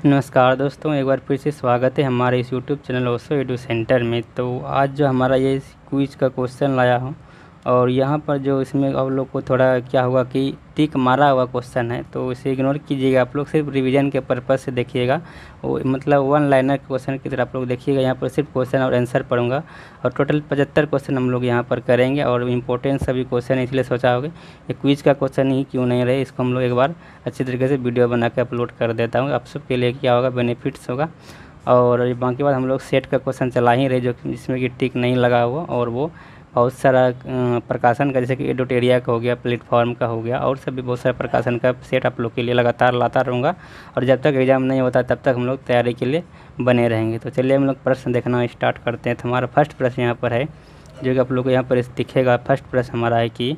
नमस्कार दोस्तों, एक बार फिर से स्वागत है हमारे इस YouTube channel Osho edu centre में। तो आज जो हमारा ये क्विज का क्वेश्चन लाया हूँ और यहाँ पर जो इसमें आप लोग को थोड़ा क्या होगा कि टिक मारा हुआ क्वेश्चन है, तो इसे इग्नोर कीजिएगा। आप लोग सिर्फ रिवीजन के पर्पज़ से देखिएगा, वो मतलब वन लाइनर क्वेश्चन की तरह आप लोग देखिएगा। यहाँ पर सिर्फ क्वेश्चन और आंसर पढ़ूंगा और टोटल 75 क्वेश्चन हम लोग यहाँ पर करेंगे और इम्पोर्टेंट सभी क्वेश्चन इसलिए सोचा होगा ये क्विज का क्वेश्चन ही क्यों नहीं रहे, इसको हम लोग एक बार अच्छी तरीके से वीडियो बना के अपलोड कर देता हूँ। आप सबके लिए क्या होगा, बेनिफिट्स होगा। और बाकी बात हम लोग सेट का क्वेश्चन चला ही रहे, जो जिसमें कि टिक नहीं लगा हुआ, और वो बहुत सारा प्रकाशन का, जैसे कि एडोटेरिया का हो गया, प्लेटफॉर्म का हो गया, और सभी बहुत सारे प्रकाशन का सेट आप लोग के लिए लगातार लाता रहूँगा। और जब तक एग्ज़ाम नहीं होता तब तक हम लोग तैयारी के लिए बने रहेंगे। तो चलिए हम लोग प्रश्न देखना स्टार्ट करते हैं। तो हमारा फर्स्ट प्रश्न यहाँ पर है, जो कि आप लोग को यहाँ पर दिखेगा। फर्स्ट प्रश्न हमारा है कि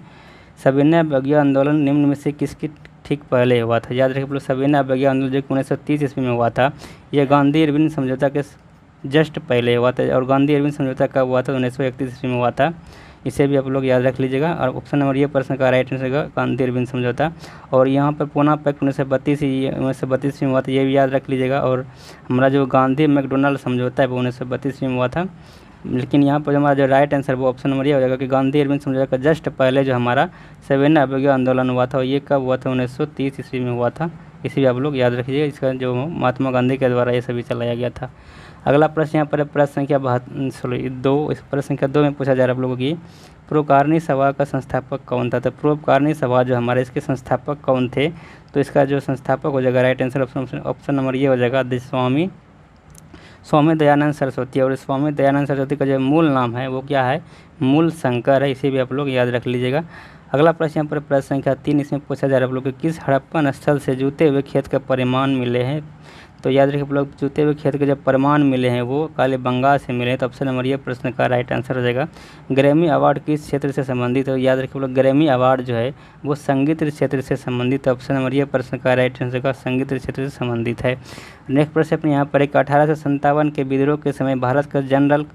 सविनय अवज्ञा आंदोलन निम्न में से किसकी ठीक पहले हुआ था। याद रखिए आप लोग, सविनय अवज्ञा आंदोलन जो 1930 ईस्वी में हुआ था, यह गांधी इरविन समझौता के जस्ट पहले हुआ था। और गांधी इरविन समझौता कब हुआ था? 1931 ईस्वी में हुआ था। इसे भी आप लोग याद रख लीजिएगा। और ऑप्शन नंबर ये प्रश्न का राइट आंसर होगा गांधी इरविन समझौता। और यहाँ पर पूना पैक्ट 1932 में हुआ था, ये भी याद रख लीजिएगा। और हमारा जो गांधी मैकडोनल्ड समझौता है वो 1932 में हुआ था। लेकिन यहाँ पर हमारा जो राइट आंसर वो ऑप्शन नंबर ये हो जाएगा कि गांधी इरविन समझौता का जस्ट पहले जो हमारा सविनय अवज्ञा आंदोलन हुआ था, ये कब हुआ था? 1930 ईस्वी में हुआ था। इसी भी आप लोग याद रखिएगा, इसका जो महात्मा गांधी के द्वारा ये सभी चलाया गया था। अगला प्रश्न यहाँ पर प्रश्न संख्या 2, इस प्रश्न संख्या 2 में पूछा जा रहा है आप लोगों की, परोपकारिणी सभा का संस्थापक कौन था? तो परोपकारिणी सभा जो हमारे इसके संस्थापक कौन थे? तो इसका जो संस्थापक हो जाएगा राइट आंसर ऑप्शन नंबर ये हो जाएगा स्वामी दयानंद सरस्वती। और स्वामी दयानंद सरस्वती का जो मूल नाम है वो क्या है? मूल शंकर है। इसे भी आप लोग याद रख लीजिएगा। अगला प्रश्न यहाँ पर प्रश्न संख्या 3, इसमें पूछा जा रहा है आप लोग कि किस हड़प्पन स्थल से जूते हुए खेत का परिमाण मिले हैं? तो याद रखिए आप लोग, जूते हुए खेत के जब प्रमाण मिले हैं वो कालीबंगा से मिले हैं। तो ऑप्शन नंबर ये प्रश्न का राइट आंसर हो जाएगा। ग्रैमी अवार्ड किस क्षेत्र से संबंधित है? याद रखिए आप लोग, ग्रैमी अवार्ड जो है वो संगीत क्षेत्र से संबंधित है। ऑप्शन नंबर ये प्रश्न का राइट आंसर का संगीत क्षेत्र से संबंधित है। नेक्स्ट प्रश्न अपने यहाँ पर एक 1857 के विद्रोह के समय भारत का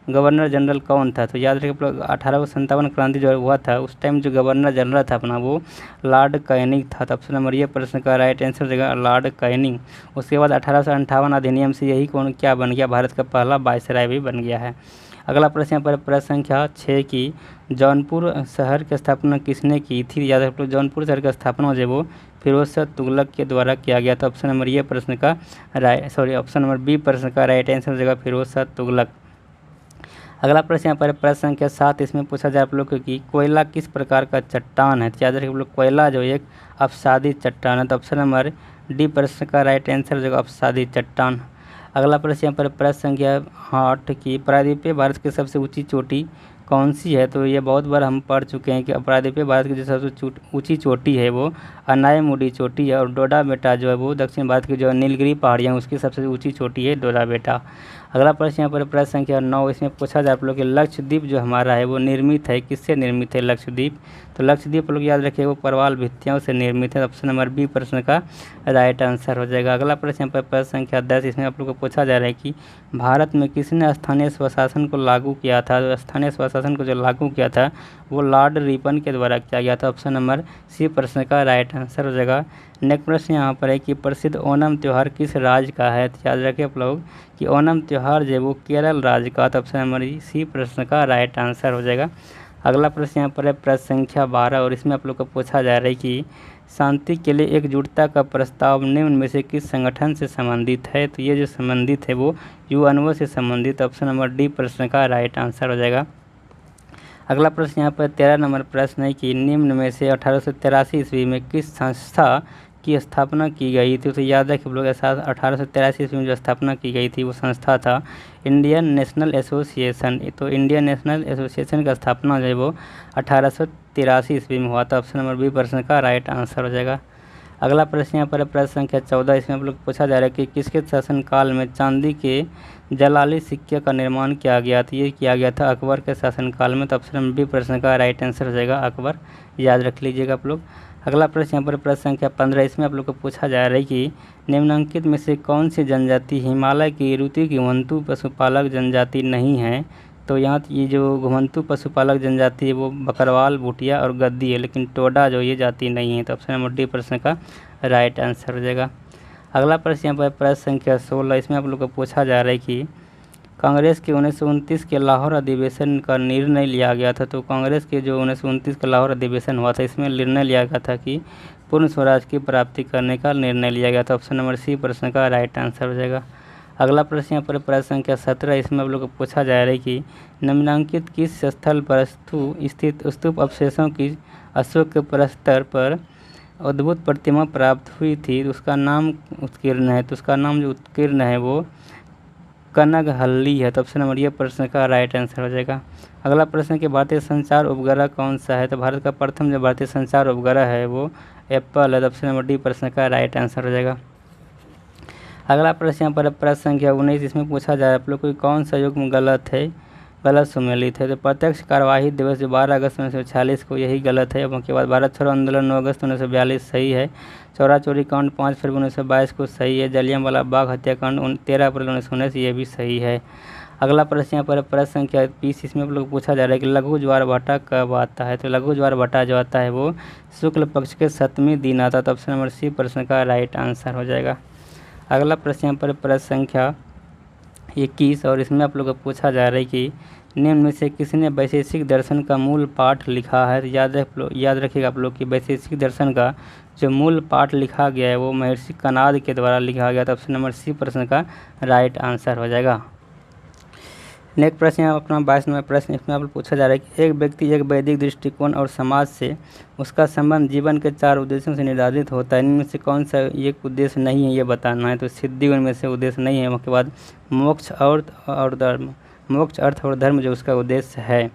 गवर्नर जनरल कौन था? तो याद रखिए आप लोग, 1857 क्रांति जो हुआ था उस टाइम जो गवर्नर जनरल था अपना वो लॉर्ड कैनिंग था। तो ऑप्शन नंबर ये प्रश्न का राइट आंसर देगा लॉर्ड कैनिंग। उसके बाद 1858 अधिनियम से यही कौन क्या बन गया? भारत का पहला वायसराय भी बन गया है। अगला प्रश्न यहाँ पर प्रश्न संख्या 6 की जौनपुर शहर की स्थापना किसने की थी? याद रखिए जौनपुर शहर की स्थापना जो वो फिरोज शाह तुगलक के द्वारा किया गया था। ऑप्शन नंबर ये प्रश्न का ऑप्शन नंबर बी प्रश्न का राइट आंसर हो जाएगा फिरोज शाह तुगलक। अगला प्रश्न यहाँ पर प्रश्न संख्या 7, इसमें पूछा जाए आप लोग कि कोयला किस प्रकार का चट्टान है? याद रखिए आप लोग, कोयला जो एक अपसादी चट्टान है। तो ऑप्शन नंबर डी प्रश्न का राइट आंसर जो अपसादी चट्टान। अगला प्रश्न यहाँ पर प्रश्न संख्या 8 की प्रायद्वीपीय भारत की सबसे ऊंची चोटी कौन सी है? तो ये बहुत बार हम पढ़ चुके हैं कि प्रायद्वीपीय भारत की जो सबसे ऊंची चोटी है वो अनायमुडी चोटी है। और डोडा बेटा जो है वो दक्षिण भारत की जो नीलगिरी पहाड़ियाँ उसकी सबसे ऊंची चोटी है डोडा बेटा। अगला प्रश्न यहाँ पर प्रश्न संख्या 9, इसमें पूछा जाए आप लोग कि लक्षद्वीप जो हमारा है वो निर्मित है किससे निर्मित है लक्षद्वीप? तो लक्षद्वीप लोग याद रखिए वो परवाल भित्तियों से निर्मित है। ऑप्शन नंबर बी प्रश्न का राइट आंसर हो जाएगा। अगला प्रश्न यहाँ पर प्रश्न संख्या 10, इसमें आप लोग को पूछा जा रहा है कि भारत में किसने स्थानीय स्वशासन को लागू किया था? तो स्थानीय स्वशासन को जो लागू किया था वो लॉर्ड रिपन के द्वारा किया गया था। ऑप्शन नंबर सी प्रश्न का राइट आंसर हो जाएगा। नेक्स्ट प्रश्न यहाँ पर है कि प्रसिद्ध ओणम त्यौहार किस राज्य का है? तो याद रखिए आप लोग कि ओणम त्यौहार जो वो केरल राज्य का। तो ऑप्शन नंबर सी प्रश्न का राइट आंसर हो जाएगा। अगला प्रश्न यहाँ पर है प्रश्न संख्या 12, और इसमें आप लोग को पूछा जा रहा है कि शांति के लिए एकजुटता का प्रस्ताव निम्न में से किस संगठन से संबंधित है? तो ये जो संबंधित है वो यूएनओ से संबंधित। ऑप्शन नंबर डी प्रश्न का राइट आंसर हो जाएगा। अगला प्रश्न यहाँ पर 13 नंबर प्रश्न है कि निम्न में से 1883 ईस्वी में किस संस्था की स्थापना की गई थी? तो याद रखिए आप लोग, 1883 ईस्वी में जो स्थापना की गई थी वो संस्था था इंडियन नेशनल एसोसिएशन। तो इंडियन नेशनल एसोसिएशन का स्थापना जो है वो 1883 ईस्वी में हुआ था। ऑप्शन नंबर बी प्रश्न का राइट आंसर हो जाएगा। अगला प्रश्न यहाँ पर प्रश्न संख्या 14, इसमें आप लोग पूछा जा रहा है कि किसके शासनकाल में चांदी के जलाली सिक्के का निर्माण किया गया था? ये किया गया था अकबर के शासनकाल में। तो ऑप्शन नंबर बी प्रश्न का राइट आंसर हो जाएगा अकबर, याद रख लीजिएगा आप लोग। अगला प्रश्न यहाँ पर प्रश्न संख्या 15, इसमें आप लोग को पूछा जा रहा है कि निम्नलिखित में से कौन सी जनजाति हिमालय की ऋतु की घुमंतु पशुपालक जनजाति नहीं है? तो यहाँ ये जो घुमंतु पशुपालक जनजाति है वो बकरवाल, भूटिया और गद्दी है, लेकिन टोडा जो ये जाति नहीं है। तो ऑप्शन नंबर डी प्रश्न का राइट आंसर हो जाएगा। अगला प्रश्न यहाँ पर प्रश्न संख्या 16, इसमें आप लोग को पूछा जा रहा है कि कांग्रेस के 1929 के लाहौर अधिवेशन का निर्णय लिया गया था। तो कांग्रेस के जो 1929 का लाहौर अधिवेशन हुआ था, इसमें निर्णय लिया गया था कि पूर्ण स्वराज की प्राप्ति करने का निर्णय लिया गया था। ऑप्शन नंबर सी प्रश्न का राइट आंसर हो जाएगा। अगला प्रश्न यहाँ पर प्रश्न संख्या 17, इसमें आप लोग को पूछा जा रहा है कि निम्नलिखित किस स्थल पर स्थित स्तूप अवशेषों की अशोक के प्रस्तर पर अद्भुत प्रतिमा प्राप्त हुई थी, तो उसका नाम उत्कीर्ण है। तो उसका नाम जो उत्कीर्ण है वो कनकहल्ली है। तो ऑप्शन नंबर ये प्रश्न का राइट आंसर हो जाएगा। अगला प्रश्न कि भारतीय संचार उपग्रह कौन सा है। तो भारत का प्रथम जो भारतीय संचार उपग्रह है वो एप्पल है। तो ऑप्शन नंबर डी प्रश्न का राइट आंसर हो जाएगा। अगला प्रश्न यहाँ पर प्रश्न संख्या 19, इसमें पूछा जा रहा है आप लोग कोई कौन सा युग्म गलत है, गलत सुमेलित है। तो प्रत्यक्ष कार्यवाही दिवस जो 12 अगस्त 1946 को यही गलत है। उसके बाद भारत छोड़ो आंदोलन 9 अगस्त 1942 सही है। चौरा चोरी कांड 5 फरवरी 1922 को सही है। जलियांवाला बाग हत्याकांड 13 अप्रैल 1919 ये भी सही है। अगला प्रश्न यहाँ पर प्रश्न संख्या 20, इसमें आप लोग पूछा जा रहा है कि लघु ज्वार भाटा कब आता है। तो लघु ज्वार भाटा जो आता है वो शुक्ल पक्ष के 7वें दिन आता है। तो ऑप्शन नंबर सी प्रश्न का राइट आंसर हो जाएगा। अगला प्रश्न यहाँ पर प्रश्न संख्या 21, और इसमें आप लोग को पूछा जा रहा है कि निम्न में से किसने वैशेषिक दर्शन का मूल पाठ लिखा है। तो याद रखिएगा आप लोग कि वैशेषिक दर्शन का जो मूल पाठ लिखा गया है वो महर्षि कणाद के द्वारा लिखा गया था। ऑप्शन नंबर सी प्रश्न का राइट आंसर हो जाएगा। नेक्स्ट प्रश्न है अपना 22 नंबर प्रश्न, इसमें आपको पूछा जा रहा है कि एक व्यक्ति एक वैदिक दृष्टिकोण और समाज से उसका संबंध जीवन के 4 उद्देश्यों से निर्धारित होता है। इनमें से कौन सा एक उद्देश्य नहीं है ये बताना है। तो सिद्धि उनमें से उद्देश्य नहीं है। उसके बाद मोक्ष और धर्म, मोक्ष अर्थ और धर्म जो उसका उद्देश्य है।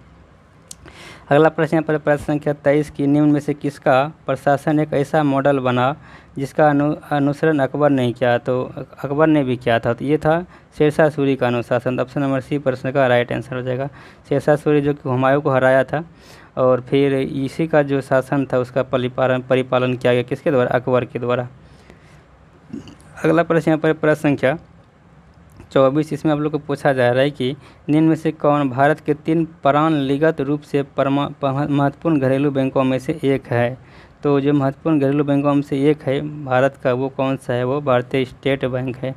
अगला प्रश्न यहाँ पर प्रश्न संख्या 23 की निम्न में से किसका प्रशासन एक ऐसा मॉडल बना जिसका अनुसरण अकबर ने किया। तो अकबर ने भी किया था। तो ये था शेरशाह सूरी का अनुशासन। ऑप्शन नंबर सी प्रश्न का राइट आंसर हो जाएगा। शेरशाह सूरी जो कि हुमायूं को हराया था और फिर इसी का जो शासन था उसका परिपालन किया गया किसके द्वारा, अकबर के द्वारा। अगला प्रश्न यहाँ पर प्रश्न संख्या 24, इसमें आप लोग को पूछा जा रहा है कि निम्न में से कौन भारत के 3 प्रणालीगत रूप से महत्वपूर्ण घरेलू बैंकों में से एक है। तो जो महत्वपूर्ण घरेलू बैंकों में से एक है भारत का वो कौन सा है, वो भारतीय स्टेट बैंक है।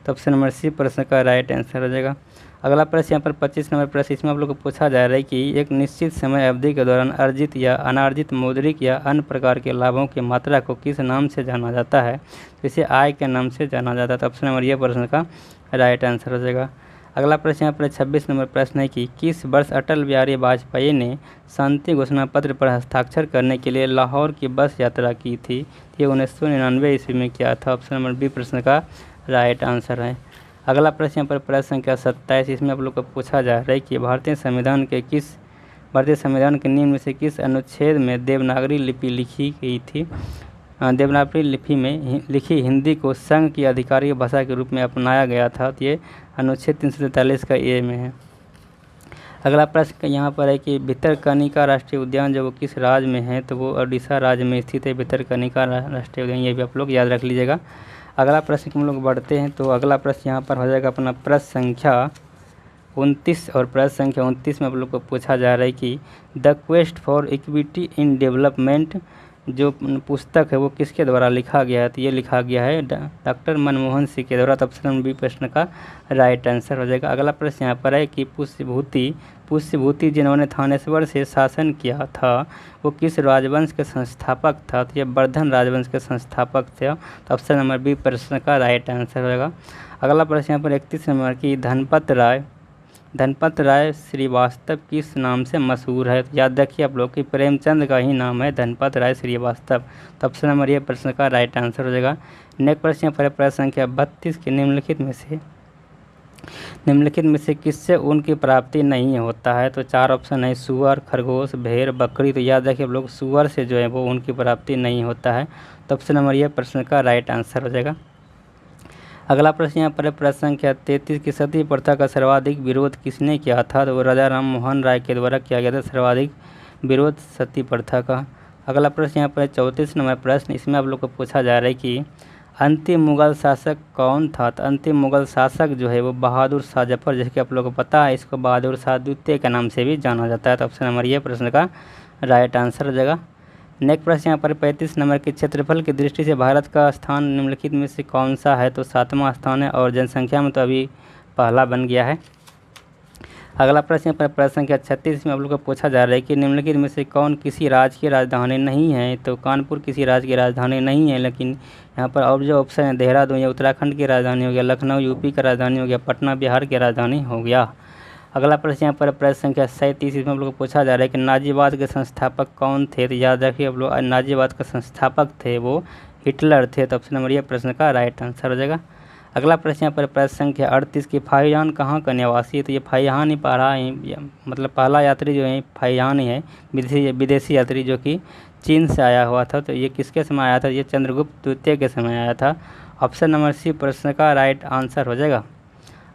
तो ऑप्शन नंबर सी प्रश्न का राइट आंसर हो जाएगा। अगला प्रश्न यहाँ पर 25 नंबर प्रश्न, इसमें आप लोग को पूछा जा रहा है कि एक निश्चित समय अवधि के दौरान अर्जित या अनार्जित मौद्रिक या अन्य प्रकार के लाभों की मात्रा को किस नाम से जाना जाता है। तो इसे आय के नाम से जाना जाता है। तो ऑप्शन नंबर ये प्रश्न का राइट आंसर हो जाएगा। अगला प्रश्न यहाँ पर 26 नंबर प्रश्न है कि किस वर्ष अटल बिहारी वाजपेयी ने शांति घोषणा पत्र पर हस्ताक्षर करने के लिए लाहौर की बस यात्रा की थी। ये 1999 ईस्वी में किया था। ऑप्शन नंबर बी प्रश्न का राइट आंसर है। अगला प्रश्न यहाँ पर प्रश्न संख्या 27, इसमें आप लोग को पूछा जा रहा है कि भारतीय संविधान के निम्न में से किस अनुच्छेद में देवनागरी लिपि लिखी गई थी। देवनागरी लिपि में लिखी हिंदी को संघ की आधिकारिक भाषा के रूप में अपनाया गया था। तो ये अनुच्छेद 343 का ए में है। अगला प्रश्न यहाँ पर है कि भितरकनिका राष्ट्रीय उद्यान जो वो किस राज्य में है। तो वो ओडिशा राज्य में स्थित है भितरकनिका राष्ट्रीय उद्यान, ये भी आप लोग याद रख लीजिएगा। अगला प्रश्न हम लोग बढ़ते हैं। तो अगला प्रश्न यहाँ पर हो जाएगा अपना प्रश्न संख्या 29, और प्रश्न संख्या 29 में आप लोग को पूछा जा रहा है कि the quest for equity in development जो पुस्तक है वो किसके द्वारा लिखा गया है। तो ये लिखा गया है डॉक्टर मनमोहन सिंह के द्वारा। तो ऑप्शन नंबर बी प्रश्न का राइट आंसर हो जाएगा। अगला प्रश्न यहाँ पर है कि पुष्यभूति जिन्होंने थानेश्वर से शासन किया था वो किस राजवंश के संस्थापक था। तो ये वर्धन राजवंश के संस्थापक थे। तो ऑप्शन नंबर बी प्रश्न का राइट आंसर होगा। अगला प्रश्न यहाँ पर 31 नंबर की धनपत राय श्रीवास्तव किस नाम से मशहूर है। तो याद रखिए आप लोग कि प्रेमचंद का ही नाम है धनपत राय श्रीवास्तव। तो ऑप्शन नंबर ये प्रश्न का राइट आंसर हो जाएगा। नेक्स्ट प्रश्न पर प्रश्न संख्या 32 के निम्नलिखित में से किससे उनकी प्राप्ति नहीं होता है। तो 4 ऑप्शन है सुअर, खरगोश, भेड़, बकरी। तो याद रखिए आप लोग सुअर से जो है वो उनकी प्राप्ति नहीं होता है। तो ऑप्शन नंबर ये प्रश्न का राइट आंसर हो जाएगा। अगला प्रश्न यहाँ पर प्रश्न संख्या 33 की सती प्रथा का सर्वाधिक विरोध किसने किया था। तो वो राजा राम मोहन राय के द्वारा किया गया था सर्वाधिक विरोध सती प्रथा का। अगला प्रश्न यहाँ पर 34 नंबर प्रश्न, इसमें आप लोग को पूछा जा रहा है कि अंतिम मुगल शासक कौन था। तो अंतिम मुगल शासक जो है वो बहादुर शाह जफर, जैसे कि आप लोग को पता है इसको बहादुर शाह द्वितीय के नाम से भी जाना जाता है। तो ऑप्शन नंबर ये प्रश्न का राइट आंसर हो जाएगा। नेक्स्ट प्रश्न यहाँ पर 35 नंबर के क्षेत्रफल की दृष्टि से भारत का स्थान निम्नलिखित में से कौन सा है? तो 7वां स्थान है और जनसंख्या में तो अभी पहला बन गया है। अगला प्रश्न यहाँ पर प्रश्न संख्या 36 में आप लोग को पूछा जा रहा है कि निम्नलिखित में से कौन किसी राज्य की राजधानी नहीं है? तो कानपुर किसी राज्य की राजधानी नहीं है, लेकिन यहाँ पर और जो ऑप्शन है देहरादून या उत्तराखंड की राजधानी हो गया, लखनऊ यूपी का राजधानी हो गया, पटना बिहार की राजधानी हो गया। अगला प्रश्न यहाँ पर प्रश्न संख्या 37 इसमें आप लोग को पूछा जा रहा है कि नाजीवाद के संस्थापक कौन थे? तो याद रखिए आप लोग, नाजीवाद के संस्थापक थे वो हिटलर थे। तो ऑप्शन नंबर ये प्रश्न का राइट आंसर हो जाएगा। अगला प्रश्न यहाँ पर प्रश्न संख्या 38 की फाहियान कहाँ का निवासी है? तो ये फाहियान ही मतलब पहला यात्री जो है फाहियान ही है, विदेशी यात्री जो कि चीन से आया हुआ था। तो ये किसके समय आया था? ये चंद्रगुप्त द्वितीय के समय आया था। ऑप्शन नंबर सी प्रश्न का राइट आंसर हो जाएगा।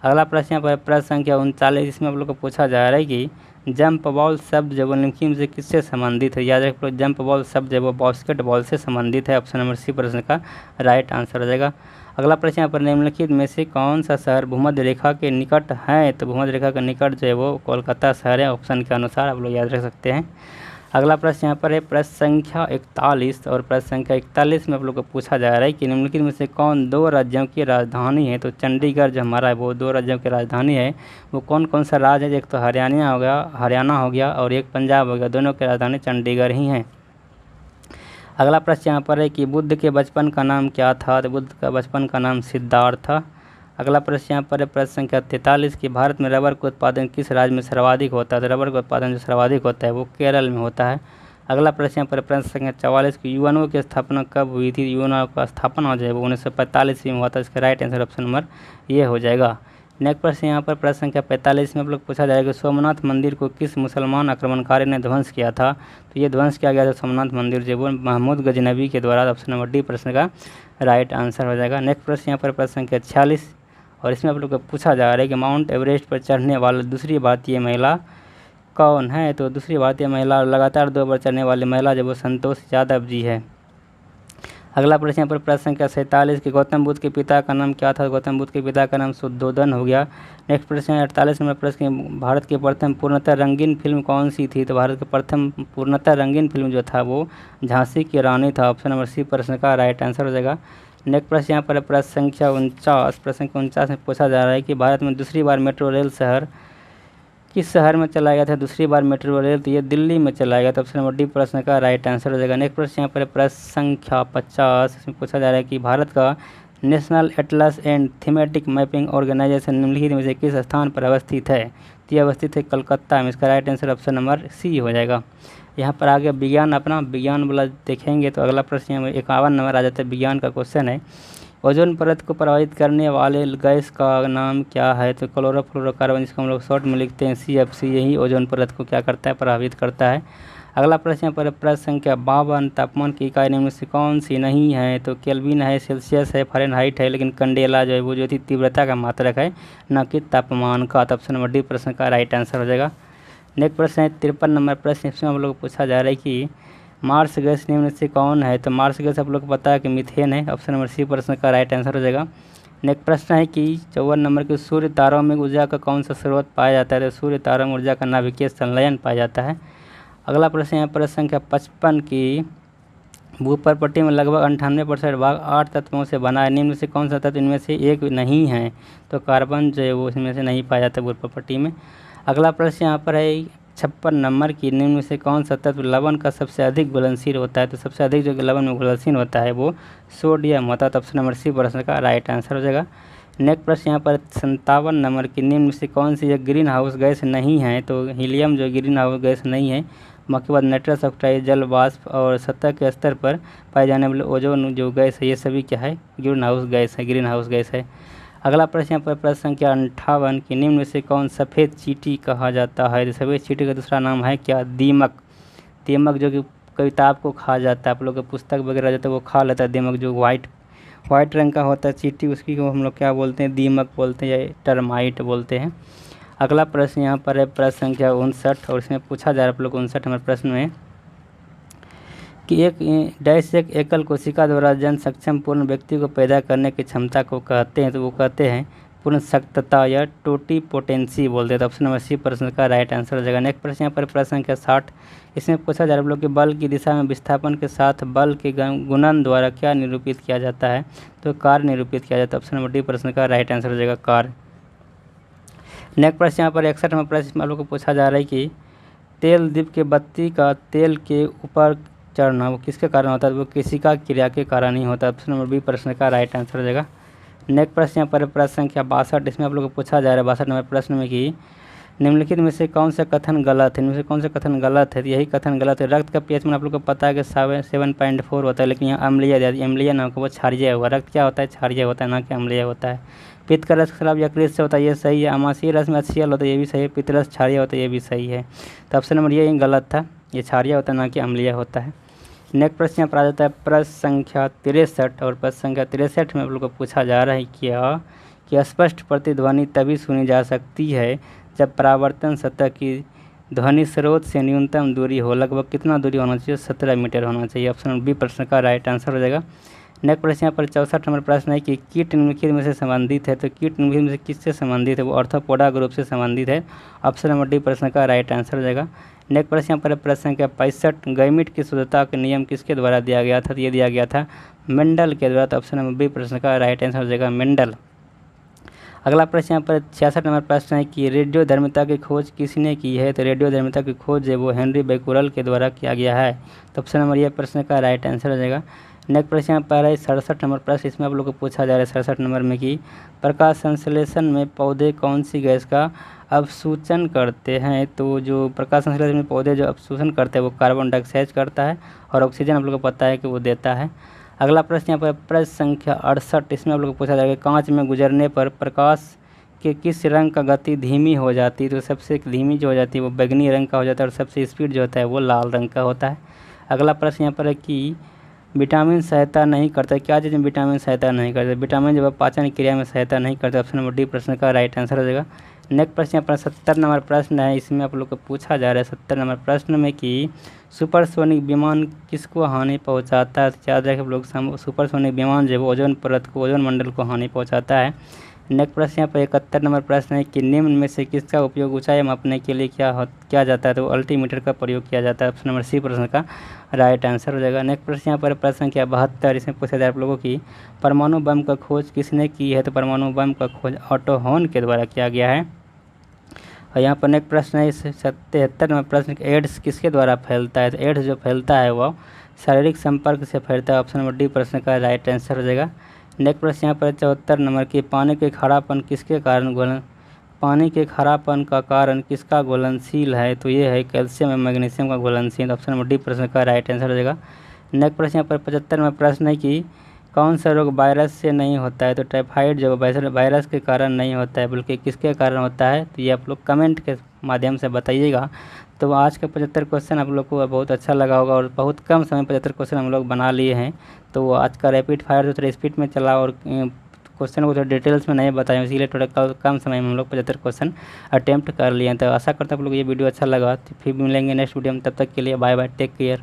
अगला प्रश्न यहाँ पर प्रश्न संख्या 39 इसमें आप लोग को पूछा जा रहा है कि जंप बॉल शब्द जो निम्नलिखित से किससे संबंधित है? याद रखिए जंप बॉल शब्द जो वो बास्केटबॉल से संबंधित है। ऑप्शन नंबर सी प्रश्न का राइट आंसर हो जाएगा। अगला प्रश्न यहाँ पर निम्नलिखित में से कौन सा शहर भूमध्य रेखा के निकट है? तो भूमध्य रेखा के निकट जो है वो कोलकाता शहर है। ऑप्शन के अनुसार आप लोग याद रख सकते हैं। अगला प्रश्न यहाँ पर है प्रश्न संख्या 41 और प्रश्न संख्या 41 में आप लोग को पूछा जा रहा है कि निम्नलिखित में से कौन दो राज्यों की राजधानी है? तो चंडीगढ़ जो हमारा है वो दो राज्यों की राजधानी है। वो कौन कौन सा राज्य है? एक तो हरियाणा हो गया और एक पंजाब हो गया। दोनों की राजधानी चंडीगढ़ ही है। अगला प्रश्न यहाँ पर है कि बुद्ध के बचपन का नाम क्या था? तो बुद्ध का बचपन का नाम सिद्धार्थ था। अगला प्रश्न यहाँ पर है प्रश्न संख्या 43 कि भारत में रबर का उत्पादन किस राज्य में सर्वाधिक होता है? तो रबर का उत्पादन जो सर्वाधिक होता है वो केरल में होता है। अगला प्रश्न यहाँ पर प्रश्न संख्या 44 की यूएनओ की स्थापना कब हुई थी? यूएनओ का स्थापना हो जाए वो 1945 में हुआ था। इसका राइट आंसर ऑप्शन नंबर ये हो जाएगा। नेक्स्ट प्रश्न यहाँ पर प्रश्न संख्या 45 में आप लोग पूछा जाएगा कि सोमनाथ मंदिर को किस मुसलमान आक्रमणकारी ने ध्वंस किया था? तो ये ध्वंस किया गया था सोमनाथ मंदिर जो वो महमूद गजनबी के द्वारा। ऑप्शन नंबर डी प्रश्न का राइट आंसर हो जाएगा। नेक्स्ट प्रश्न यहाँ पर प्रश्न संख्या 46 और इसमें आप लोग को पूछा जा रहा है कि माउंट एवरेस्ट पर चढ़ने वाली दूसरी भारतीय महिला कौन है? तो दूसरी भारतीय महिला लगातार 2 बार चढ़ने वाली महिला जो वो संतोष यादव जी है। अगला प्रश्न यहाँ पर प्रश्न संख्या 47 कि गौतम बुद्ध के पिता का नाम क्या था? गौतम बुद्ध के पिता का नाम शुद्धोदन हो गया। नेक्स्ट प्रश्न 48 नंबर प्रश्न भारत की प्रथम पूर्णतः रंगीन फिल्म कौन सी थी? तो भारत की प्रथम पूर्णतः रंगीन फिल्म जो था वो झांसी की रानी था। ऑप्शन नंबर सी प्रश्न का राइट आंसर हो जाएगा। नेक्स्ट प्रश्न यहाँ पर प्रश्न संख्या 49 में पूछा जा रहा है कि भारत में दूसरी बार मेट्रो रेल किस शहर में चलाया गया था? दूसरी बार मेट्रो रेल तो ये दिल्ली में चलाया गया था। ऑप्शन नंबर डी प्रश्न का राइट आंसर हो जाएगा। नेक्स्ट प्रश्न यहाँ पर प्रश्न संख्या 50 इसमें पूछा जा रहा है कि भारत का national atlas and thematic mapping organisation निम्नलिखित में से किस स्थान पर अवस्थित है? तो ये अवस्थित है कलकत्ता में। इसका right answer option number c हो जाएगा। यहाँ पर आगे विज्ञान वाला देखेंगे तो अगला प्रश्न 51 नंबर आ जाता है। विज्ञान का क्वेश्चन है ओजोन परत को प्रभावित करने वाले गैस का नाम क्या है? तो क्लोरोफ्लोरोकार्बन, जिसको हम लोग शॉर्ट में लिखते हैं CFC, यही ओजोन परत को क्या करता है? प्रभावित करता है। अगला प्रश्न पर प्रश्न संख्या 52 तापमान की इकाई निम्न में से कौन सी नहीं है? तो केल्विन है, सेल्सियस है, फ़ारेनहाइट है, लेकिन कैंडेला जो है वो जो थी तीव्रता का मात्रक है न कि तापमान का। तो ऑप्शन नंबर डी प्रश्न का राइट आंसर हो जाएगा। नेक्स्ट प्रश्न है 53 नंबर प्रश्न। इसमें हम लोग पूछा जा रहा है कि मार्स गैस निम्न से कौन है? तो मार्स गैस आप लोग को पता है कि मीथेन है। ऑप्शन नंबर सी प्रश्न का राइट आंसर हो जाएगा। नेक्स्ट प्रश्न है कि 54 नंबर के सूर्य तारों में ऊर्जा का कौन सा स्रोत पाया जाता है? तो सूर्य तारों में ऊर्जा का नाभिकीय संलयन पाया जाता है। अगला प्रश्न है प्रश्न संख्या 55 की भूप्रपट्टी में लगभग 98% भाग 8 तत्वों से बना है। निम्न से कौन सा तत्व इनमें से एक नहीं है? तो कार्बन जो है वो इसमें से नहीं पाया जाता भूप्रपट्टी में। अगला प्रश्न यहाँ पर है 56 नंबर की निम्न में से कौन सा तत्व लवण का सबसे अधिक घुलनशील होता है? तो सबसे अधिक जो लवण में घुलनशील होता है वो सोडियम होता है। तो ऑप्शन नंबर सी प्रश्न का राइट आंसर हो जाएगा। नेक्स्ट प्रश्न यहाँ पर 57 नंबर की निम्न में से कौन सी ग्रीन हाउस गैस नहीं है? तो हीलियम जो ग्रीन हाउस गैस नहीं है। बाकी बाद नाइट्रस ऑक्साइड, जल वाष्प और सतह के स्तर पर पाए जाने वाले ओजोन जो गैस है ये सभी क्या है? ग्रीन हाउस गैस है। अगला प्रश्न यहाँ पर प्रश्न संख्या 58 की निम्न में से कौन सफ़ेद चींटी कहा जाता है? तो सफ़ेद चींटी का दूसरा नाम है क्या? दीमक जो कि किताब को खा जाता है, आप लोग का पुस्तक वगैरह जाता है वो खा लेता है। दीमक जो वाइट रंग का होता है चींटी, उसकी को हम लोग क्या बोलते हैं? दीमक बोलते हैं या टर्माइट बोलते हैं। अगला प्रश्न यहाँ पर है प्रश्न संख्या 59 और इसमें पूछा जा रहा है आप लोग 59 नंबर प्रश्न में कि एक एकल कोशिका द्वारा जन सक्षम पूर्ण व्यक्ति को पैदा करने की क्षमता को कहते हैं? तो वो कहते हैं पूर्ण सख्तता या टोटी पोटेंसी बोलते हैं। तो ऑप्शन नंबर सी प्रश्न का राइट आंसर हो जाएगा। नेक्स्ट प्रश्न यहाँ पर प्रश्न संख्या 60, इसमें पूछा जा रहा है लोग कि बल की दिशा में विस्थापन के साथ बल के गुणन द्वारा क्या निरूपित किया जाता है, तो कार्य निरूपित किया जाता है। ऑप्शन नंबर डी प्रश्न का राइट आंसर हो जाएगा कार्य। नेक्स्ट प्रश्न यहाँ पर 61 नंबर प्रश्न आप लोग को पूछा जा रहा है कि तेल दीप के बत्ती का तेल के ऊपर चढ़ना वो किसके कारण होता है, वो किसिका क्रिया के कारण ही होता है। ऑप्शन नंबर बी प्रश्न का राइट आंसर हो जाएगा। नेक्स्ट प्रश्न यहाँ पर प्रश्न संख्या 62, इसमें आप लोग को पूछा जा रहा है 62 नंबर प्रश्न में कि निम्नलिखित में से कौन सा कथन गलत है, इनमें से कौन सा कथन गलत है। यही कथन गलत है। रक्त का पीएच आप लोग को पता है कि 7.4 होता है, लेकिन यहाँ अम्लीय ना हो वो क्षारीय हुआ। रक्त क्या होता है, क्षारीय होता है, ना कि अम्लीय होता है। पित्त का रस खराब यकृत से होता है, ये सही है। आमाशयी रस में HCl होता है, ये भी सही है। पित्त रस क्षारीय होता है, ये भी सही है। तो ऑप्शन नंबर ये गलत था, ये क्षारीय होता है, ना कि अम्लीय होता है। नेक्स्ट प्रश्न यहाँ पर आ जाता है प्रश्न संख्या 63, और प्रश्न संख्या 63 में आप लोग को पूछा जा रहा है कि स्पष्ट प्रतिध्वनि तभी सुनी जा सकती है जब परावर्तन सतह की ध्वनि स्रोत से न्यूनतम दूरी हो। लगभग कितना दूरी होना चाहिए, 17 मीटर होना चाहिए। ऑप्शन बी प्रश्न का राइट आंसर हो जाएगा। नेक्स्ट प्रश्न यहाँ पर 64 नंबर प्रश्न है कि कीट निम्नलिखित में से संबंधित है, तो कीट निम्नलिखित में से किससे संबंधित है, वो ऑर्थोपोडा ग्रुप से संबंधित है। ऑप्शन नंबर डी प्रश्न का राइट आंसर हो जाएगा। नेक्स्ट प्रश्न यहाँ पर प्रश्न संख्या 65, गैमीट की शुद्धता का नियम किसके द्वारा दिया गया था, तो ये दिया गया था मेंडल के द्वारा। तो ऑप्शन नंबर बी प्रश्न का राइट आंसर हो जाएगा मेंडल। अगला प्रश्न यहाँ पर 66 नंबर प्रश्न है कि रेडियोधर्मिता की खोज किसने की है, तो रेडियोधर्मिता की खोज है वो हेनरी बैकुरल के द्वारा किया गया है। तो ऑप्शन नंबर ये प्रश्न का राइट आंसर हो जाएगा। नेक्स्ट प्रश्न यहाँ पर है 67 नंबर प्रश्न, इसमें आप लोग को पूछा जा रहा है 67 नंबर में कि प्रकाश संश्लेषण में पौधे कौन सी गैस का अवशोषण करते हैं, तो जो प्रकाश संश्लेषण में पौधे जो अवशोषण करते हैं वो कार्बन डाइऑक्साइड करता है, और ऑक्सीजन आप लोग को पता है कि वो देता है। अगला प्रश्न यहाँ पर प्रश्न संख्या 68, इसमें आप लोग को पूछा जाएगा कांच में गुजरने पर प्रकाश के किस रंग का गति धीमी हो जाती है, तो सबसे धीमी जो हो जाती है वो बैंगनी रंग का हो जाता है, और सबसे स्पीड जो होता है वो लाल रंग का होता है। अगला प्रश्न यहाँ पर है कि विटामिन सहायता नहीं करता, क्या चीज़ में विटामिन सहायता नहीं करता, विटामिन जब पाचन क्रिया में सहायता नहीं करता। ऑप्शन नंबर डी प्रश्न का राइट आंसर हो जाएगा। नेक्स्ट प्रश्न यहाँ पर 70 नंबर प्रश्न है, इसमें आप लोग को पूछा जा रहा है 70 नंबर प्रश्न में कि सुपरसोनिक विमान किसको हानि पहुंचाता है, तो याद रखें आप लोग सुपरसोनिक विमान जो है वो ओजोन परत को, ओजोन मंडल को हानि पहुंचाता है। नेक्स्ट प्रश्न यहाँ पर 71 नंबर प्रश्न है कि निम्न में से किसका उपयोग ऊंचाई मापने के लिए किया जाता है, तो अल्टीमीटर का प्रयोग किया जाता है। ऑप्शन नंबर सी प्रश्न का राइट आंसर हो जाएगा। नेक्स्ट प्रश्न यहाँ पर प्रश्न संख्या 72, इसमें पूछा जाए आप लोगों की परमाणु बम का खोज किसने की है, तो परमाणु बम का खोज ऑटो हॉर्न के द्वारा किया गया है। और यहाँ पर नेक्स्ट प्रश्न है 73 नंबर प्रश्न, एड्स किसके द्वारा फैलता है, तो एड्स जो फैलता है वह शारीरिक संपर्क से फैलता है। ऑप्शन नंबर डी प्रश्न का राइट आंसर हो जाएगा। नेक्स्ट प्रश्न यहाँ पर 74 नंबर की पानी के खारापन किसके कारण पानी के खारापन का कारण किसका घुलनशील है, तो ये है कैल्शियम और मैग्नीशियम का घुलनशील। ऑप्शन नंबर डी प्रश्न का राइट आंसर हो जाएगा। नेक्स्ट प्रश्न यहाँ पर 75 नंबर प्रश्न है कि कौन सा रोग वायरस से नहीं होता है, तो टाइफाइड जो वायरस के कारण नहीं होता है बल्कि किसके कारण होता है, तो ये आप लोग कमेंट के माध्यम से बताइएगा। तो आज का 75 क्वेश्चन आप लोग को बहुत अच्छा लगा होगा, और बहुत कम समय 75 क्वेश्चन हम लोग बना लिए हैं। तो आज का रैपिड फायर थोड़ा स्पीड में चला और क्वेश्चन को थोड़ा डिटेल्स में नहीं बताया, इसीलिए थोड़ा कम समय में हम लोग 75 क्वेश्चन अटेम्प्ट कर लिए हैं। तो आशा करता हूँ आप लोग ये वीडियो अच्छा लगा, तो फिर मिलेंगे नेक्स्ट वीडियो में। तब तक के लिए बाय बाय, टेक केयर।